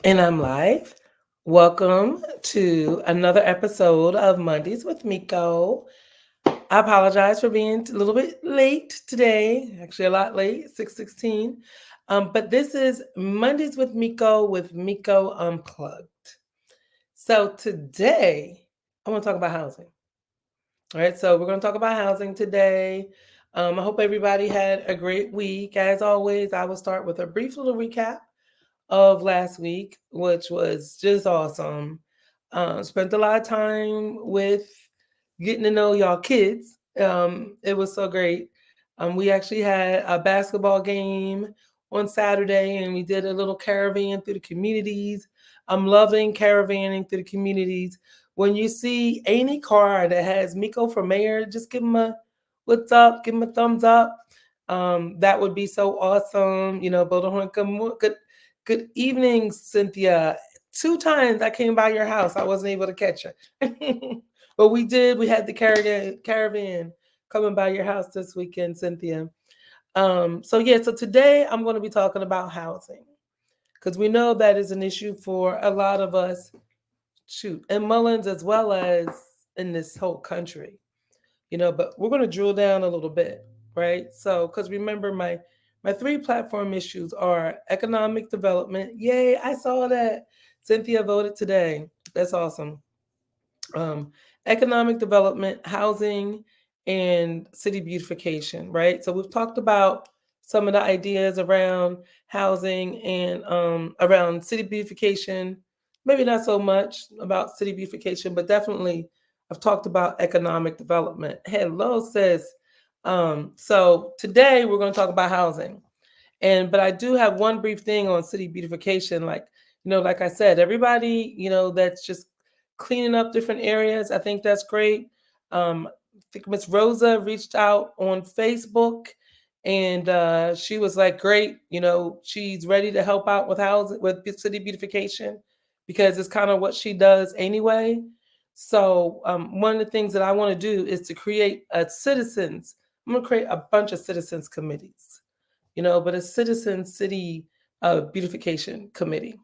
And I'm live. Welcome to another episode of Mondays with Miko. I apologize for being a little bit late today, actually a lot late, 6:16. But this is Mondays with Miko Unplugged. So today I want to talk about housing. All right, so we're going to talk about housing today. I hope everybody had a great week. As always, I will start with a brief little recap of last week, which was just awesome. Spent a lot of time with getting to know y'all kids. It was so great. We actually had a basketball game on Saturday, and we did a little caravan through the communities. I'm loving caravanning through the communities. When you see any car that has Miko for mayor, just give them a what's up, give them a thumbs up. That would be so awesome. Build a horn. Good evening, Cynthia. Two times I came by your house. I wasn't able to catch her. But we did. We had the caravan coming by your house this weekend, Cynthia. So today I'm going to be talking about housing because we know that is an issue for a lot of us, shoot, in Mullins as well as in this whole country. But we're going to drill down a little bit, right? So because remember my three platform issues are economic development. Yay, I saw that Cynthia voted today. That's awesome. um, Economic development, housing, and city beautification, right? So we've talked about some of the ideas around housing and around city beautification. Maybe not so much about city beautification, but definitely I've talked about economic development. Hello, sis. So today we're going to talk about housing. But I do have one brief thing on city beautification. Like I said, everybody, that's just cleaning up different areas. I think that's great. I think Miss Rosa reached out on Facebook, and she was like, "Great, she's ready to help out with housing, with city beautification, because it's kind of what she does anyway." So one of the things that I want to do is to create a citizens. I'm gonna create a bunch of citizens committees, but a citizen city beautification committee.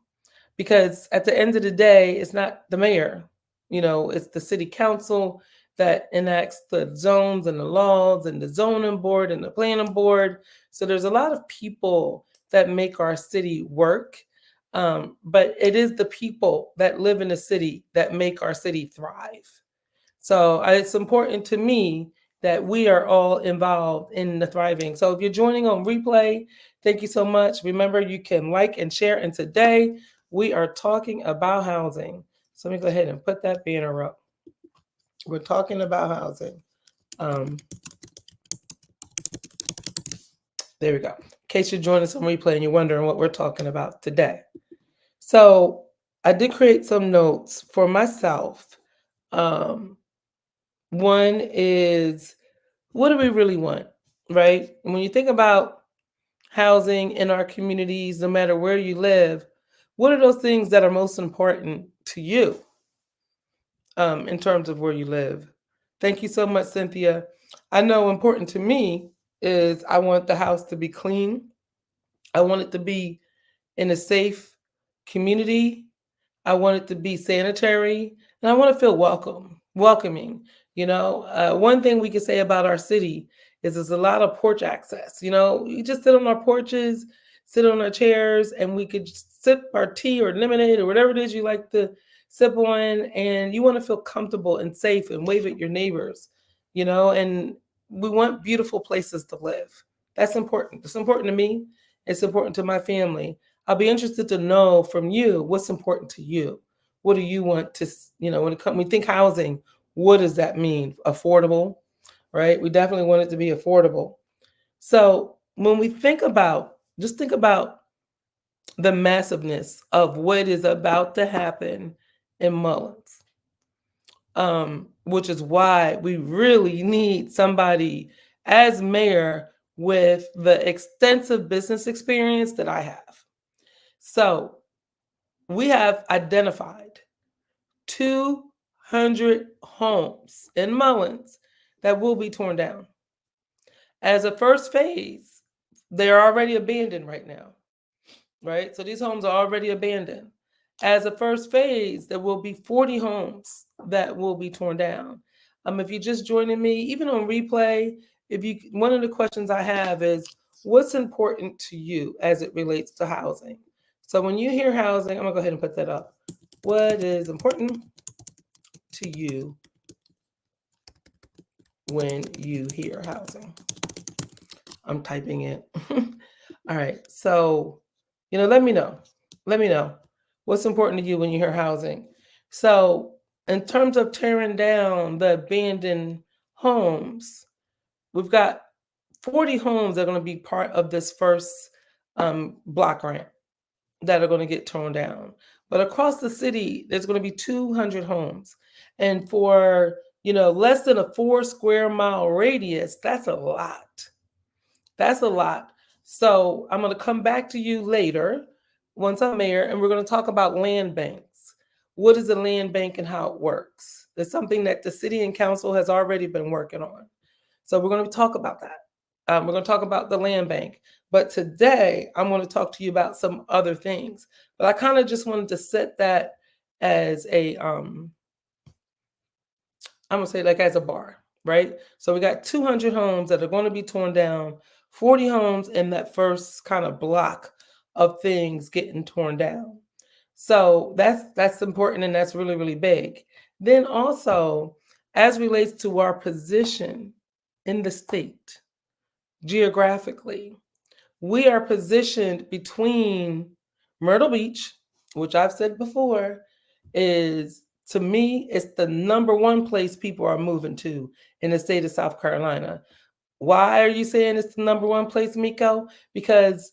Because at the end of the day, it's not the mayor, it's the city council that enacts the zones and the laws and the zoning board and the planning board. So there's a lot of people that make our city work. But it is the people that live in the city that make our city thrive. So it's important to me that we are all involved in the thriving. So if you're joining on replay, thank you so much. Remember, you can like and share. And today we are talking about housing. So let me go ahead and put that banner up. We're talking about housing. Um, there we go. In case you're joining us on replay and you're wondering what we're talking about today. So I did create some notes for myself. Um, One is, what do we really want, right? When you think about housing in our communities, no matter where you live, what are those things that are most important to you in terms of where you live? Thank you so much, Cynthia. I know important to me is I want the house to be clean. I want it to be in a safe community. I want it to be sanitary, and I want to feel welcoming. One thing we can say about our city is there's a lot of porch access. You just sit on our porches, sit on our chairs, and we could sip our tea or lemonade or whatever it is you like to sip on, and you want to feel comfortable and safe and wave at your neighbors. And we want beautiful places to live. That's important. It's important to me. It's important to my family. I'll be interested to know from you what's important to you. What do you want to, when we think housing, what does that mean? Affordable, right? We definitely want it to be affordable. So when we just think about the massiveness of what is about to happen in Mullins, which is why we really need somebody as mayor with the extensive business experience that I have. So we have identified 200 homes in Mullins that will be torn down. As a first phase, they're already abandoned right now, right? So these homes are already abandoned. As a first phase, there will be 40 homes that will be torn down. If you're just joining me, even on replay, one of the questions I have is, what's important to you as it relates to housing? So when you hear housing, I'm gonna go ahead and put that up. What is important to you when you hear housing? I'm typing it. All right. So, let me know. Let me know what's important to you when you hear housing. So, in terms of tearing down the abandoned homes, we've got 40 homes that are going to be part of this first block grant that are going to get torn down. But across the city, there's going to be 200 homes. And for, less than a 4 square mile radius, that's a lot. That's a lot. So I'm going to come back to you later once I'm mayor, and we're going to talk about land banks. What is a land bank and how it works? It's something that the city and council has already been working on. So we're going to talk about that. We're going to talk about the land bank. But today, I'm going to talk to you about some other things. But I kind of just wanted to set that as I'm going to say like as a bar, right? So we got 200 homes that are going to be torn down, 40 homes in that first kind of block of things getting torn down. So that's important, and that's really, really big. Then also, as relates to our position in the state, geographically, we are positioned between Myrtle Beach, which I've said before, is to me, it's the number one place people are moving to in the state of South Carolina. Why are you saying it's the number one place, Miko? Because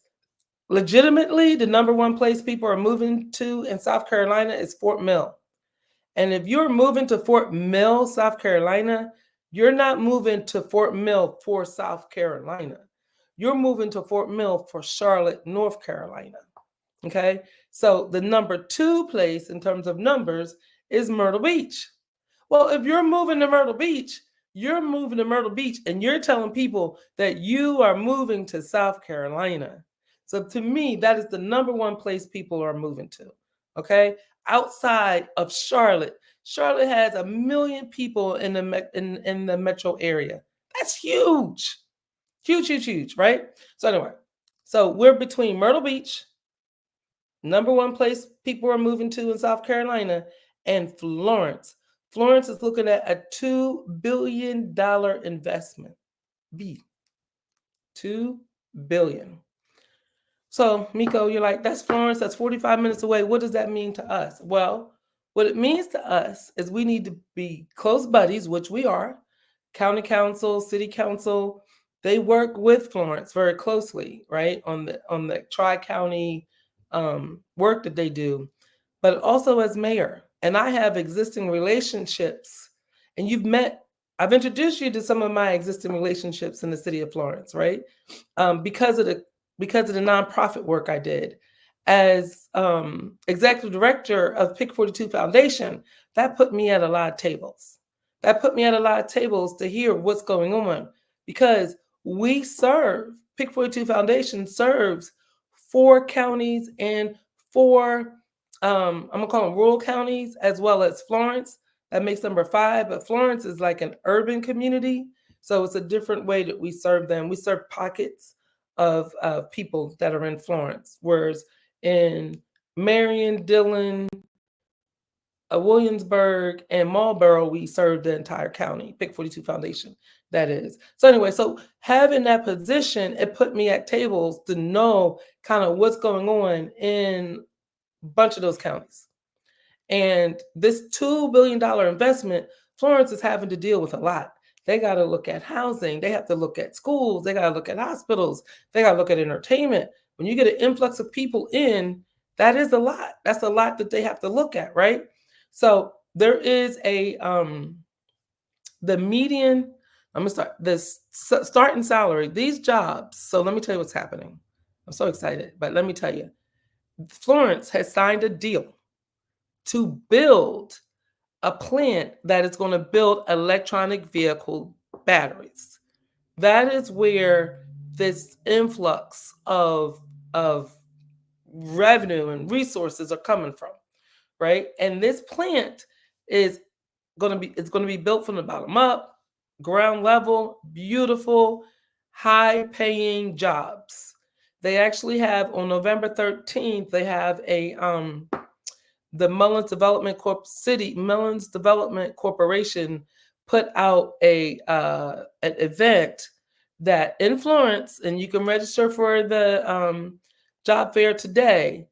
legitimately, the number one place people are moving to in South Carolina is Fort Mill. And if you're moving to Fort Mill, South Carolina, you're not moving to Fort Mill for South Carolina. You're moving to Fort Mill for Charlotte, North Carolina. Okay. So the number 2 place in terms of numbers is Myrtle Beach. Well, if you're moving to Myrtle Beach, you're moving to Myrtle Beach and you're telling people that you are moving to South Carolina. So to me, that is the number one place people are moving to. Okay. Outside of Charlotte, Charlotte has 1 million people in the metro area. That's huge. Huge, huge, huge, right? So anyway, so we're between Myrtle Beach, number one place people are moving to in South Carolina, and Florence. Florence is looking at a $2 billion investment. $2 billion. So, Miko, you're like, that's Florence, that's 45 minutes away. What does that mean to us? Well, what it means to us is we need to be close buddies, which we are. County council, city council, they work with Florence very closely, right? On the tri-county work that they do, but also as mayor. And I have existing relationships, and I've introduced you to some of my existing relationships in the city of Florence, right? Because of the nonprofit work I did as executive director of Pick 42 Foundation. That put me at a lot of tables. That put me at a lot of tables to hear what's going on, because Pick 42 Foundation serves 4 counties and 4, I'm gonna call them rural counties, as well as Florence. That makes number 5, but Florence is like an urban community. So it's a different way that we serve them. We serve pockets of people that are in Florence, whereas in Marion, Dillon, Williamsburg, and Marlboro, we serve the entire county, Pick 42 Foundation, that is. So anyway, so having that position, it put me at tables to know kind of what's going on in a bunch of those counties. And this $2 billion investment, Florence is having to deal with a lot. They got to look at housing. They have to look at schools. They got to look at hospitals. They got to look at entertainment. When you get an influx of people in, that is a lot. That's a lot that they have to look at, right? So there is the median, I'm going to start this starting salary, these jobs. So let me tell you what's happening. I'm so excited, but let me tell you, Florence has signed a deal to build a plant that is going to build electronic vehicle batteries. That is where this influx of revenue and resources are coming from, right? And this plant is it's going to be built from the bottom up, ground level, beautiful, high paying jobs. They actually have on November 13th, they have the Mullins Development Corporation put out an event that in Florence, and you can register for the job fair today.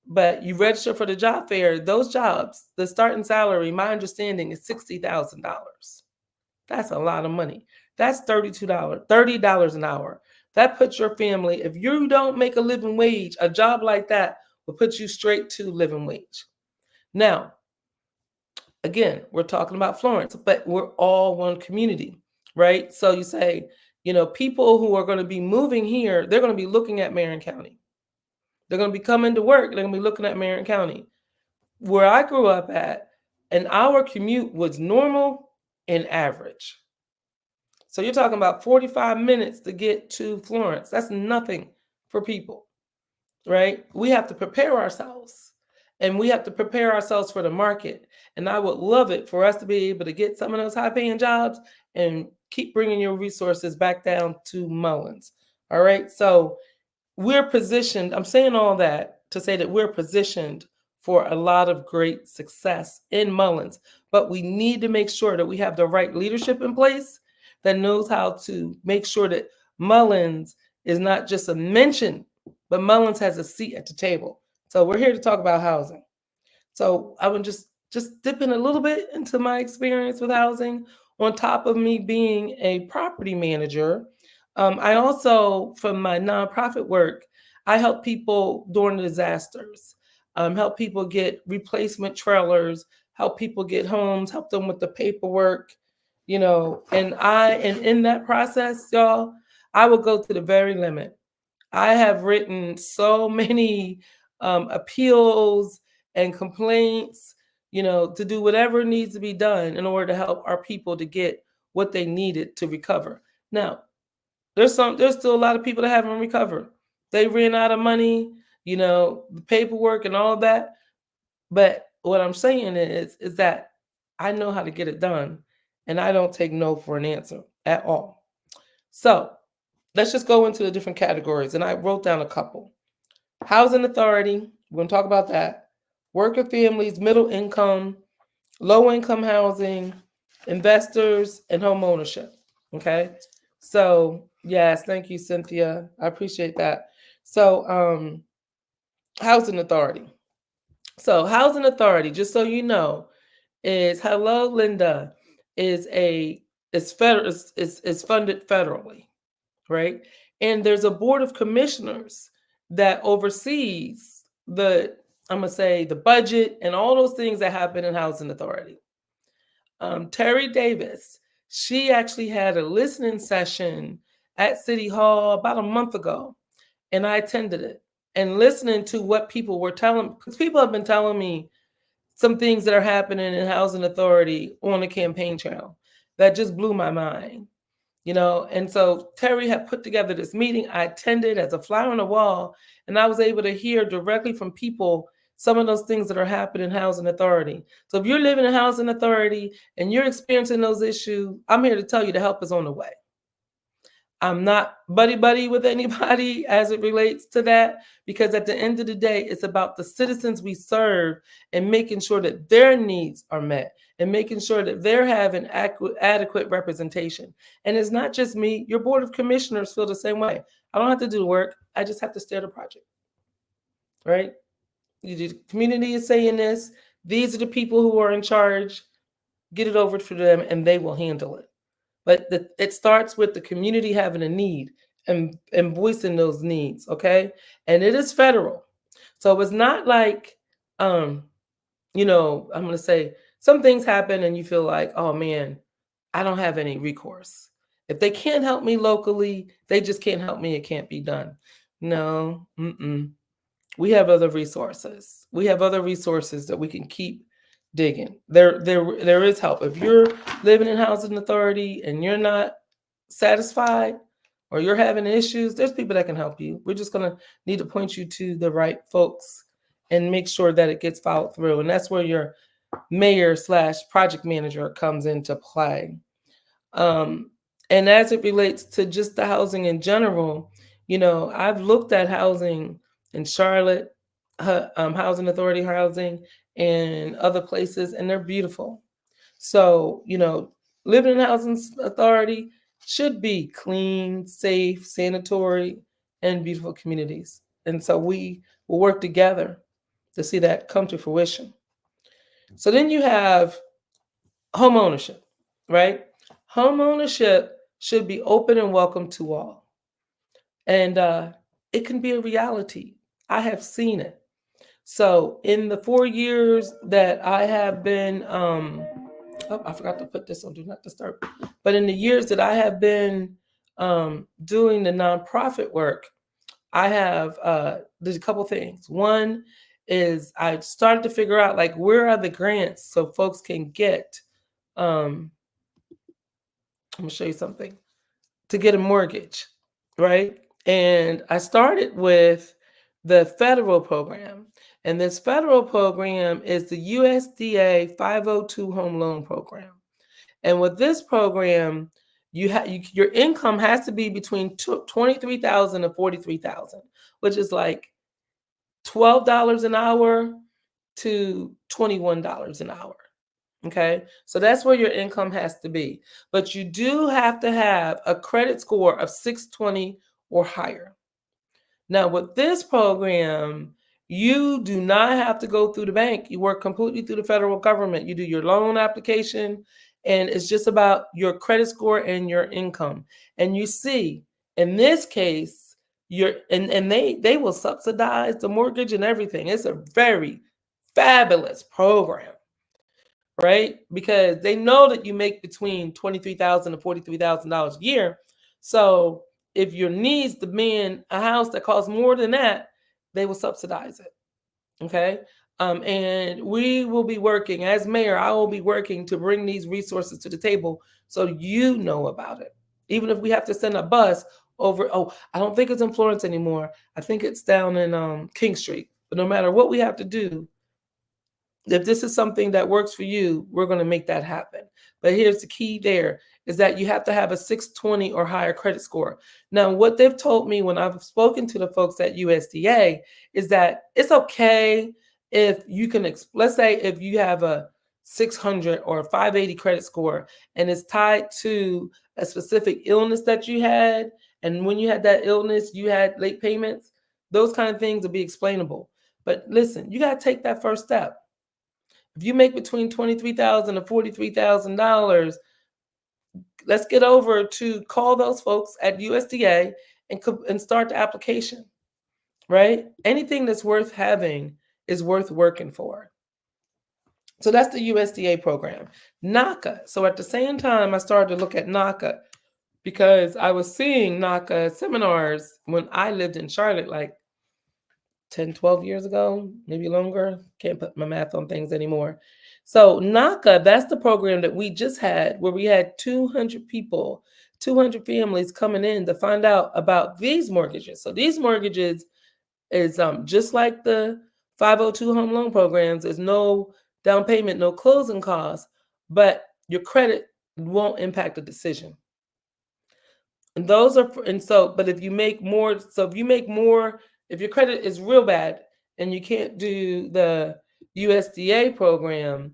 But you register for the job fair; those jobs, the starting salary, my understanding is $60,000. That's a lot of money. That's $30 an hour. That puts your family. If you don't make a living wage, a job like that will put you straight to living wage. Now, again, we're talking about Florence, but we're all one community, right? So you say, people who are going to be moving here, they're going to be looking at Marion County. They're going to be coming to work. They're going to be looking at Marion County. Where I grew up at, and our commute was normal and average. So you're talking about 45 minutes to get to Florence. That's nothing for people, right? We have to prepare ourselves, and we have to prepare ourselves for the market. And I would love it for us to be able to get some of those high paying jobs and keep bringing your resources back down to Mullins. All right. So we're positioned. I'm saying all that to say that we're positioned for a lot of great success in Mullins, but we need to make sure that we have the right leadership in place that knows how to make sure that Mullins is not just a mention, but Mullins has a seat at the table. So we're here to talk about housing. So I would just dip in a little bit into my experience with housing. On top of me being a property manager, I also, from my nonprofit work, I help people during disasters, help people get replacement trailers, help people get homes, help them with the paperwork, and in that process, y'all, I will go to the very limit. I have written so many appeals and complaints, to do whatever needs to be done in order to help our people to get what they needed to recover. Now, there's still a lot of people that haven't recovered. They ran out of money, the paperwork and all that. But what I'm saying is that I know how to get it done, and I don't take no for an answer at all. So let's just go into the different categories. And I wrote down a couple. Housing authority, we're going to talk about that. Worker families, middle income, low income housing, investors, and home ownership. Okay. So, yes, thank you, Cynthia. I appreciate that. So, housing authority. So, housing authority, just so you know, is hello, Linda, is federal is funded federally, right? And there's a board of commissioners that oversees I'm gonna say the budget and all those things that happen in housing authority. Terry Davis, she actually had a listening session at City Hall about a month ago, and I attended it and listening to what people were telling, because people have been telling me some things that are happening in housing authority on the campaign trail that just blew my mind. And so Terry had put together this meeting. I attended as a fly on the wall, and I was able to hear directly from people some of those things that are happening in housing authority. So if you're living in housing authority and you're experiencing those issues, I'm here to tell you the help is on the way. I'm not buddy with anybody as it relates to that, because at the end of the day, it's about the citizens we serve and making sure that their needs are met and making sure that they're having adequate representation. And it's not just me, your board of commissioners feel the same way. I don't have to do the work. I just have to steer the project, right? The community is saying this. These are the people who are in charge. Get it over to them and they will handle it. But it starts with the community having a need and voicing those needs, okay? And it is federal. So it's not like, I'm going to say some things happen and you feel like, oh man, I don't have any recourse. If they can't help me locally, they just can't help me. It can't be done. No, we have other resources. We have other resources that we can keep digging. There is help. If you're living in housing authority and you're not satisfied or you're having issues, there's people that can help you. We're just going to need to point you to the right folks and make sure that it gets followed through. And that's where your mayor/project manager comes into play. Um, and as it relates to just the housing in general, I've looked at housing in Charlotte, Housing Authority housing, and other places, and they're beautiful. So, living in housing authority should be clean, safe, sanitary, and beautiful communities. And so we will work together to see that come to fruition. So then you have home ownership, right? Home ownership should be open and welcome to all. And it can be a reality. I have seen it. So in the 4 years that I have been, oh, I forgot to put this on Do Not Disturb, but in the years that I have been doing the nonprofit work, I have there's a couple things. One is I started to figure out like where are the grants so folks can get. I'm gonna show you something to get a mortgage, right? And I started with the federal program. And this federal program is the USDA 502 Home Loan Program. And with this program, your income has to be between 23,000 and 43,000, which is like $12 an hour to $21 an hour. Okay, so that's where your income has to be. But you do have to have a credit score of 620 or higher. Now, with this program, you do not have to go through the bank. You work completely through the federal government. You do your loan application, and it's just about your credit score and your income. And you see, in this case, they will subsidize the mortgage and everything. It's a very fabulous program, right? Because they know that you make between $23,000 and $43,000 a year. So if your needs demand a house that costs more than that, they will subsidize it. Okay. And we will be working as mayor. I will be working to bring these resources to the table so you know about it. Even if we have to send a bus over. Oh, I don't think it's in Florence anymore. I think it's down in King Street. But no matter what we have to do, if this is something that works for you, we're going to make that happen. But here's the key there is that you have to have a 620 or higher credit score. Now, what they've told me when I've spoken to the folks at USDA is that it's okay if you can, let's say if you have a 600 or a 580 credit score and it's tied to a specific illness that you had, and when you had that illness, you had late payments, those kind of things will be explainable. But listen, you got to take that first step. If you make between $23,000 and $43,000, let's get over to call those folks at USDA and start the application, right? Anything that's worth having is worth working for. So that's the USDA program. NACA. So at the same time, I started to look at NACA because I was seeing NACA seminars when I lived in Charlotte, like 10, 12 years ago, maybe longer. Can't put my math on things anymore. So NACA, that's the program that we just had where we had 200 people, 200 families coming in to find out about these mortgages. So these mortgages is just like the 502 home loan programs. There's no down payment, no closing costs, but your credit won't impact the decision. And those are, and so, but if you make more, if your credit is real bad and you can't do the USDA program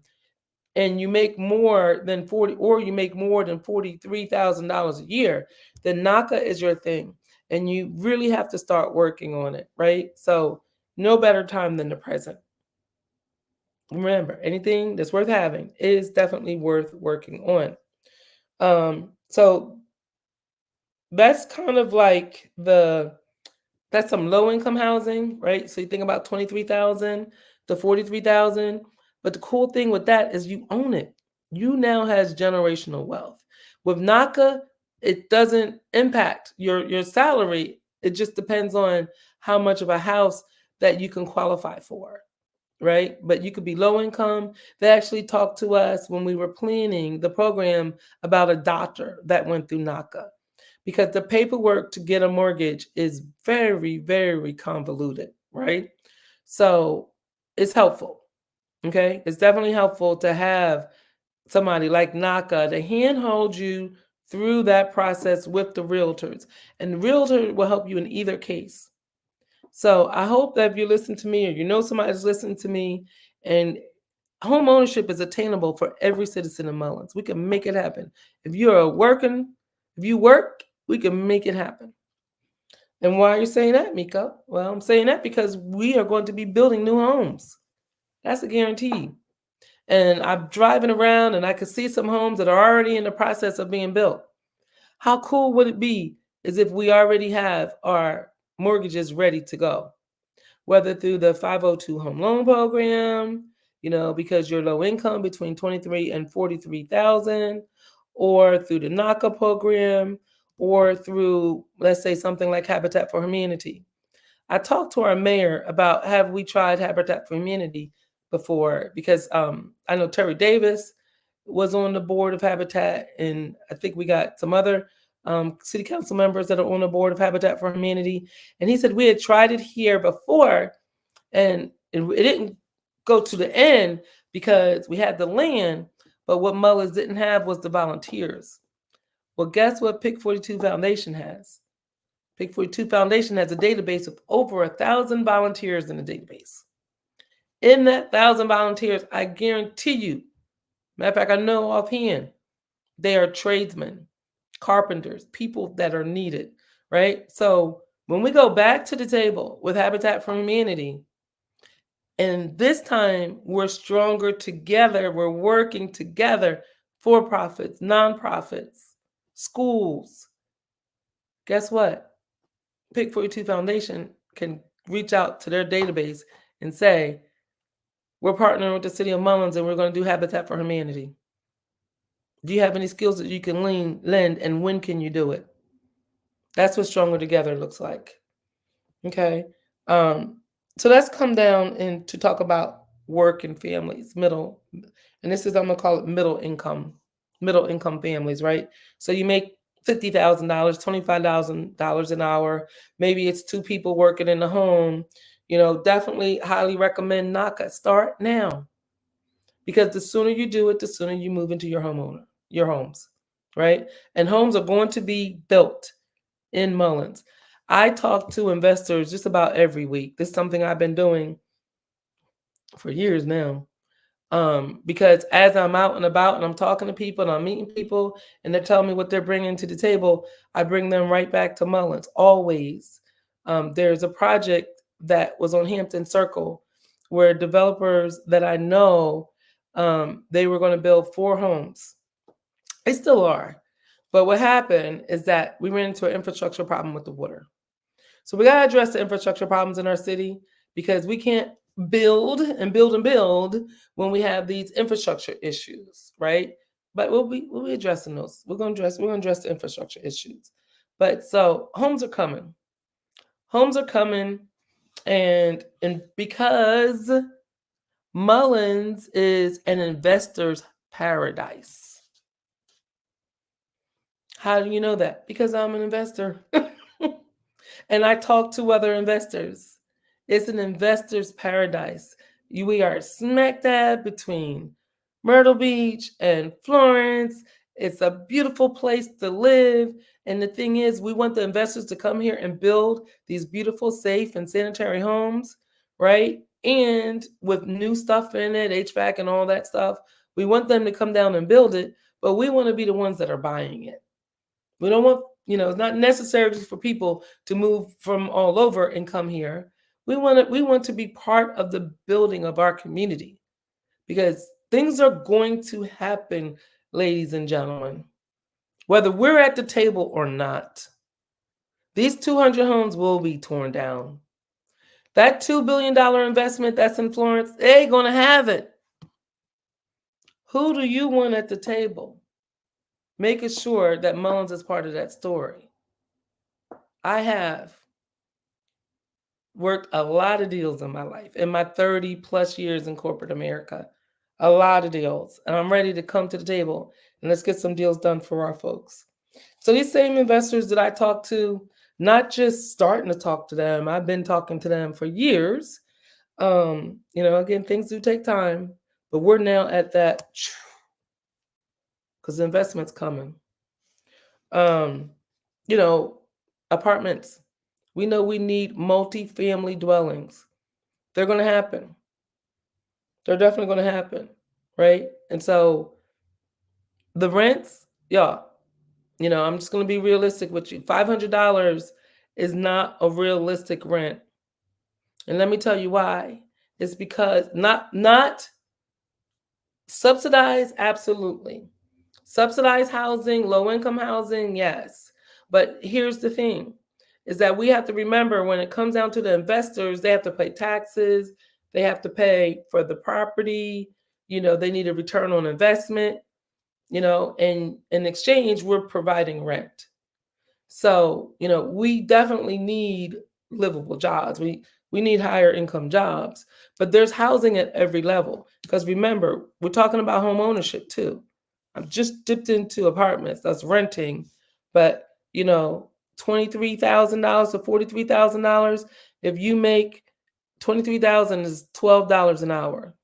and you make more than 40, or you make more than $43,000 a year, then NACA is your thing. And you really have to start working on it, right? So no better time than the present. Remember, anything that's worth having is definitely worth working on. So that's kind of like that's some low income housing, right? So you think about 23,000 to 43,000. But the cool thing with that is you own it. You now has generational wealth. With NACA, it doesn't impact your salary. It just depends on how much of a house that you can qualify for, right? But you could be low income. They actually talked to us when we were planning the program about a doctor that went through NACA. because the paperwork to get a mortgage is very, very convoluted, right? So it's helpful. Okay. It's definitely helpful to have somebody like NACA to handhold you through that process with the realtors. And the realtor will help you in either case. So I hope that if you listen to me or you know somebody's listening to me, and home ownership is attainable for every citizen in Mullins. We can make it happen. If if you work, we can make it happen. And why are you saying that, Miko? Well, I'm saying that because we are going to be building new homes. That's a guarantee. And I'm driving around and I can see some homes that are already in the process of being built. How cool would it be as if we already have our mortgages ready to go? Whether through the 502 home loan program, because you're low income between 23 and 43,000, or through the NACA program, or through, let's say, something like Habitat for Humanity. I talked to our mayor about, have we tried Habitat for Humanity before? Because I know Terry Davis was on the board of Habitat, and I think we got some other city council members that are on the board of Habitat for Humanity. And he said we had tried it here before, and it didn't go to the end because we had the land, but what Mullins didn't have was the volunteers. Well, guess what Pick 42 Foundation has? Pick 42 Foundation has a database of over 1,000 volunteers in the database. In that 1,000 volunteers, I guarantee you, matter of fact, I know offhand, they are tradesmen, carpenters, people that are needed, right? So when we go back to the table with Habitat for Humanity, and this time we're stronger together, we're working together, for profits, nonprofits, schools. Guess what? Pick 42 Foundation can reach out to their database and say, we're partnering with the city of Mullins and we're going to do Habitat for Humanity. Do you have any skills that you can lend, and when can you do it? That's what stronger together looks like. Okay. So let's come down and to talk about work and families, and this is, I'm gonna call it middle income families, right? So you make $50,000, $25,000 an hour. Maybe it's two people working in the home. Definitely highly recommend NACA. Start now, because the sooner you do it, the sooner you move into your homes, right? And homes are going to be built in Mullins. I talk to investors just about every week. This is something I've been doing for years now. Because as I'm out and about and I'm talking to people and I'm meeting people and they're telling me what they're bringing to the table, I bring them right back to Mullins, always. There's a project that was on Hampton Circle where developers that I know, they were going to build 4 homes. They still are. But what happened is that we ran into an infrastructure problem with the water. So we got to address the infrastructure problems in our city, because we can't build and build and build when we have these infrastructure issues, right? But we'll be addressing those. We're going to address the infrastructure issues. But so homes are coming. Homes are coming, and because Mullins is an investor's paradise. How do you know that? Because I'm an investor. And I talk to other investors. It's an investor's paradise. We are smack dab between Myrtle Beach and Florence. It's a beautiful place to live. And the thing is, we want the investors to come here and build these beautiful, safe, and sanitary homes, right? And with new stuff in it, HVAC and all that stuff. We want them to come down and build it, but we want to be the ones that are buying it. We don't want, it's not necessary for people to move from all over and come here. We want to be part of the building of our community, because things are going to happen, ladies and gentlemen, whether we're at the table or not. These 200 homes will be torn down. That $2 billion investment that's in Florence, they ain't going to have it. Who do you want at the table? Making sure that Mullins is part of that story. I have worked a lot of deals in my life, in my 30 plus years in corporate America. A lot of deals. And I'm ready to come to the table and let's get some deals done for our folks. So these same investors that I talk to, not just starting to talk to them, I've been talking to them for years. Again, things do take time, but we're now at that because the investment's coming. Um, you know, Apartments. We know we need multi-family dwellings. They're going to happen. They're definitely going to happen, right? And so the rents, yeah, I'm just going to be realistic with you. $500 is not a realistic rent. And let me tell you why. It's because not subsidized, absolutely. Subsidized housing, low income housing, yes. But here's the thing is that we have to remember when it comes down to the investors, they have to pay taxes, they have to pay for the property, they need a return on investment, and in exchange, we're providing rent. So, we definitely need livable jobs. We need higher income jobs, but there's housing at every level. Because remember, we're talking about home ownership too. I've just dipped into apartments, that's renting, but $23,000 to $43,000. If you make 23,000 is $12 an hour.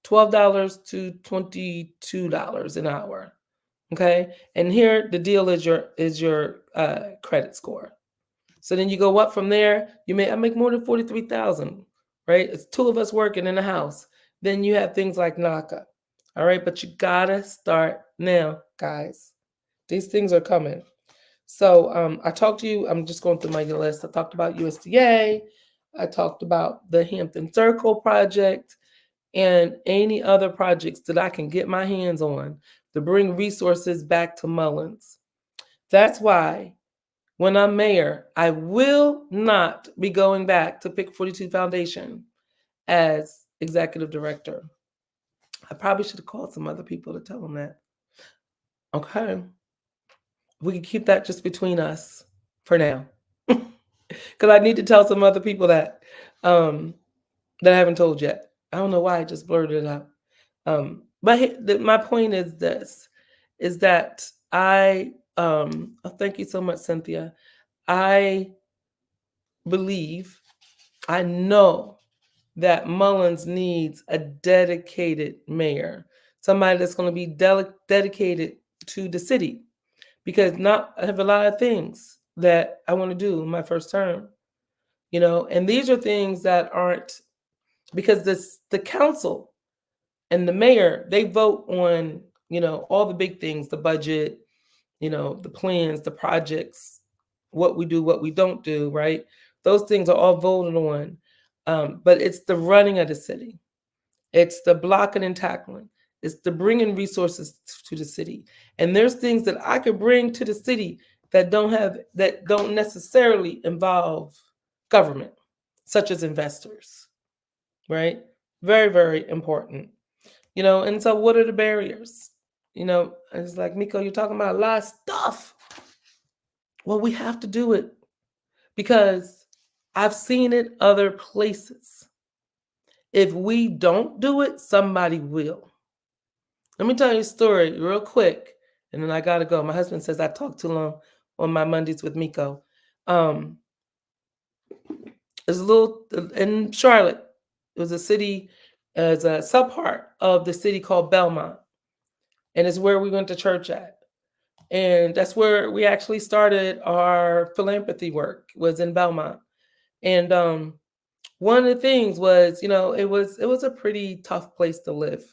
$12 to $22 an hour. Okay, and here the deal is your credit score. So then you go up from there. I make more than 43,000, right? It's two of us working in the house. Then you have things like NACA, all right. But you gotta start now, guys. These things are coming. So I talked to you. I'm just going through my list. I talked about USDA. I talked about the Hampton Circle project and any other projects that I can get my hands on to bring resources back to Mullins. That's why when I'm mayor, I will not be going back to Pick 42 Foundation as executive director. I probably should have called some other people to tell them that. Okay. We can keep that just between us for now. Because I need to tell some other people um, that I haven't told yet. I don't know why I just blurted it out. But my point is this: is that thank you so much, Cynthia. I believe, I know that Mullins needs a dedicated mayor, somebody that's going to be dedicated to the city, because not I have a lot of things that I want to do in my first term, and these are things that aren't because the council and the mayor, they vote on, all the big things, the budget, the plans, the projects, what we do, what we don't do, right? Those things are all voted on. But it's the running of the city, it's the blocking and tackling, it's the bringing resources to the city. And there's things that I could bring to the city that don't necessarily involve government, such as investors, right? Very, very important. And so what are the barriers? It's like, Miko, you're talking about a lot of stuff. Well, we have to do it because I've seen it other places. If we don't do it, somebody will. Let me tell you a story real quick, and then I gotta go. My husband says I talk too long on my Mondays with Miko. Um, there's a little in Charlotte. It was a city, as a subpart of the city called Belmont, and it's where we went to church at. And that's where we actually started our philanthropy work, was in Belmont. And one of the things was, it was a pretty tough place to live.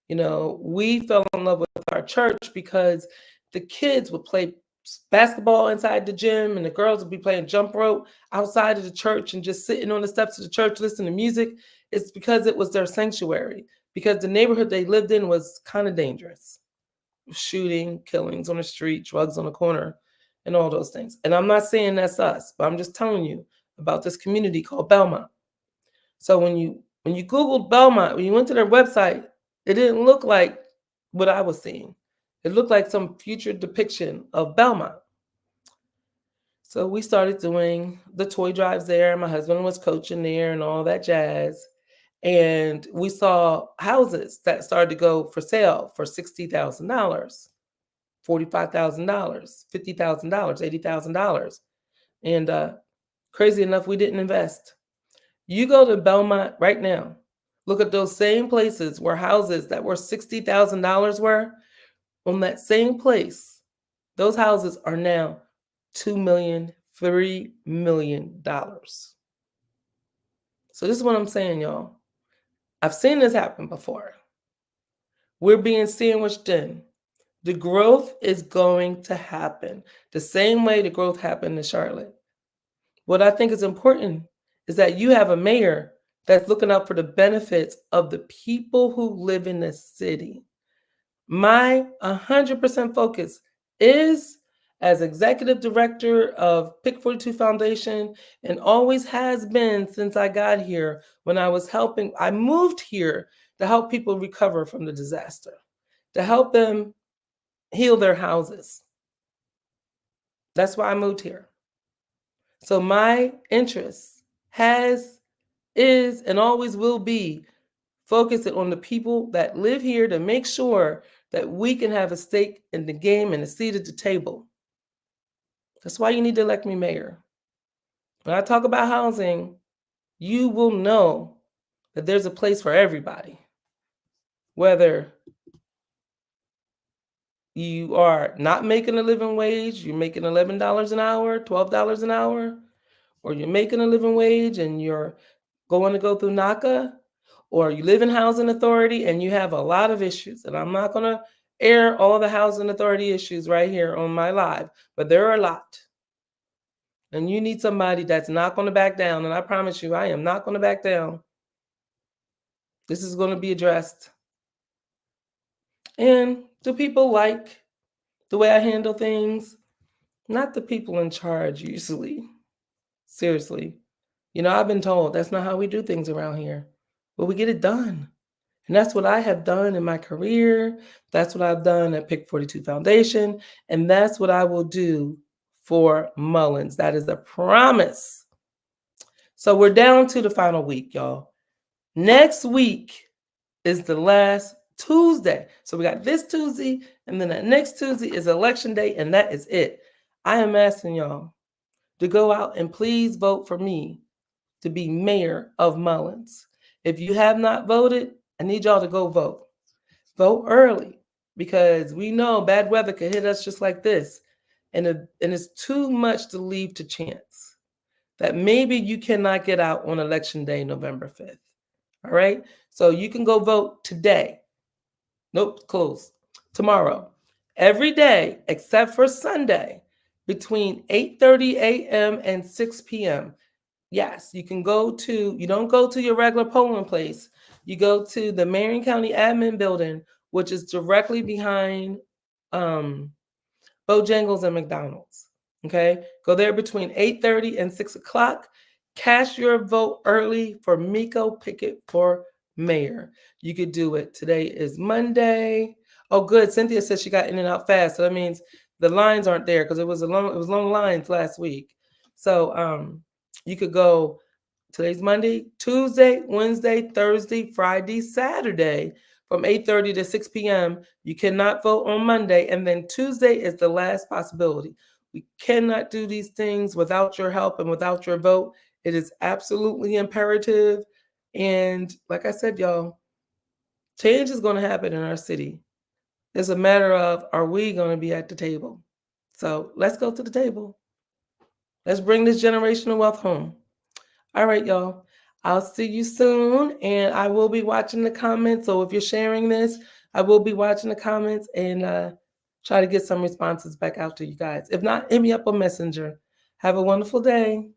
We fell in love with our church because the kids would play basketball inside the gym and the girls would be playing jump rope outside of the church and just sitting on the steps of the church listening to music. It's because it was their sanctuary, because the neighborhood they lived in was kind of dangerous. Shooting, killings on the street, drugs on the corner, and all those things. And I'm not saying that's us, but I'm just telling you about this community called Belmont. So when you Googled Belmont, when you went to their website, it didn't look like what I was seeing. It looked like some future depiction of Belmont. So we started doing the toy drives there. My husband was coaching there and all that jazz. And we saw houses that started to go for sale for $60,000, $45,000, $50,000, $80,000. And crazy enough, we didn't invest. You go to Belmont right now, look at those same places where houses that were $60,000 were. On that same place, those houses are now $2 million, $3 million. So this is what I'm saying, y'all. I've seen this happen before. We're being sandwiched in. The growth is going to happen the same way the growth happened in Charlotte. What I think is important is that you have a mayor that's looking out for the benefits of the people who live in the city. My 100% focus is, as executive director of Pick 42 Foundation, and always has been since I got here, when I moved here to help people recover from the disaster, to help them heal their houses. That's why I moved here. So my interest is, and always will be focusing on the people that live here to make sure that we can have a stake in the game and a seat at the table. That's why you need to elect me mayor. When I talk about housing, you will know that there's a place for everybody. Whether you are not making a living wage, you're making $11 an hour, $12 an hour, or you're making a living wage and you're going to go through NACA, or you live in housing authority and you have a lot of issues. And I'm not going to air all the housing authority issues right here on my live, but there are a lot. And you need somebody that's not going to back down. And I promise you, I am not going to back down. This is going to be addressed. And do people like the way I handle things? Not the people in charge, usually. Seriously. You know, I've been told that's not how we do things around here, but we get it done. And that's what I have done in my career. That's what I've done at Pick 42 Foundation. And that's what I will do for Mullins. That is a promise. So we're down to the final week, y'all. Next week is the last Tuesday. So we got this Tuesday, and then that next Tuesday is election day, and that is it. I am asking y'all to go out and please vote for me to be mayor of Mullins. If you have not voted, I need y'all to go vote. Vote early, because we know bad weather could hit us just like this. And it's too much to leave to chance that maybe you cannot get out on election day, November 5th. All right? So you can go vote today. Nope, close. Tomorrow. Every day except for Sunday between 8:30 a.m. and 6 p.m. Yes, you can you don't go to your regular polling place. You go to the Marion County Admin Building, which is directly behind Bojangles and McDonald's. Okay, go there between 8:30 and 6 o'clock. Cast your vote early for Miko Pickett for mayor. You could do it. Today is Monday. Oh, good. Cynthia said she got in and out fast, so that means the lines aren't there because it was long lines last week. So you could go. Today's Monday, Tuesday, Wednesday, Thursday, Friday, Saturday from 8:30 to 6 p.m. You cannot vote on Monday. And then Tuesday is the last possibility. We cannot do these things without your help and without your vote. It is absolutely imperative. And like I said, y'all, change is going to happen in our city. It's a matter of, are we going to be at the table? So let's go to the table. Let's bring this generational wealth home. All right, y'all. I'll see you soon, and I will be watching the comments. So if you're sharing this, I will be watching the comments and try to get some responses back out to you guys. If not, hit me up on Messenger. Have a wonderful day.